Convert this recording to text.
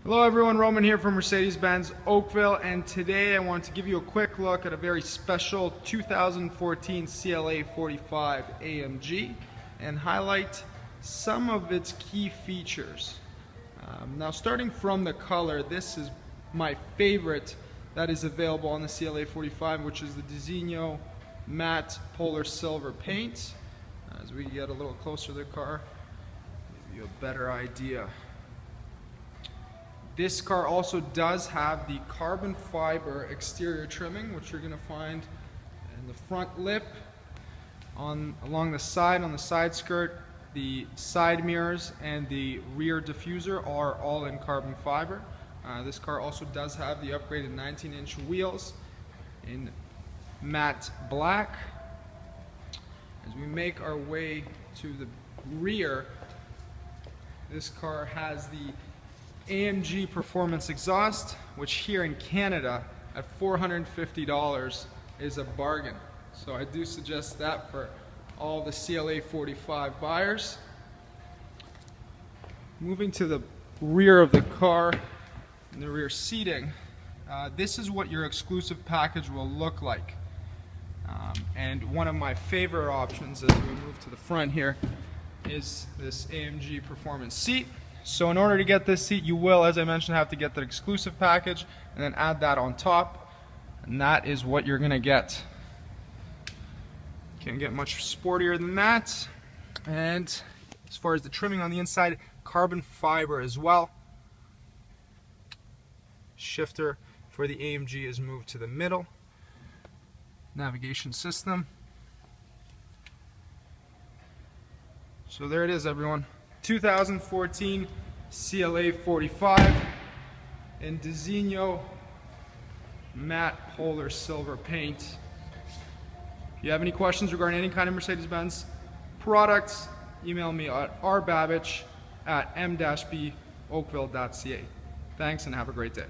Hello everyone, Roman here from Mercedes-Benz Oakville, and today I want to give you a quick look at a very special 2014 CLA45 AMG and highlight some of its key features. Now starting from the color, this is my favorite that is available on the CLA45, which is the designo matte polar silver paint. As we get a little closer to the car, give you a better idea. This car also does have the carbon fiber exterior trimming, which you're going to find in the front lip, along the side, on the side skirt. The side mirrors and the rear diffuser are all in carbon fiber. This car also does have the upgraded 19-inch wheels in matte black. As we make our way to the rear, this car has the AMG Performance Exhaust, which here in Canada at $450 is a bargain. So I do suggest that for all the CLA45 buyers. Moving to the rear of the car, and the rear seating, this is what your exclusive package will look like. And one of my favorite options as we move to the front here is this AMG Performance Seat. So in order to get this seat, you will, as I mentioned, have to get the exclusive package and then add that on top, and that is what you're gonna get. Can't get much sportier than that. And as far as the trimming on the inside, carbon fiber as well. Shifter for the AMG is moved to the middle. Navigation system. So there it is, everyone. 2014 CLA45 in designo matte polar silver paint. If you have any questions regarding any kind of Mercedes-Benz products, email me at rbabbage@m-boakville.ca. Thanks and have a great day.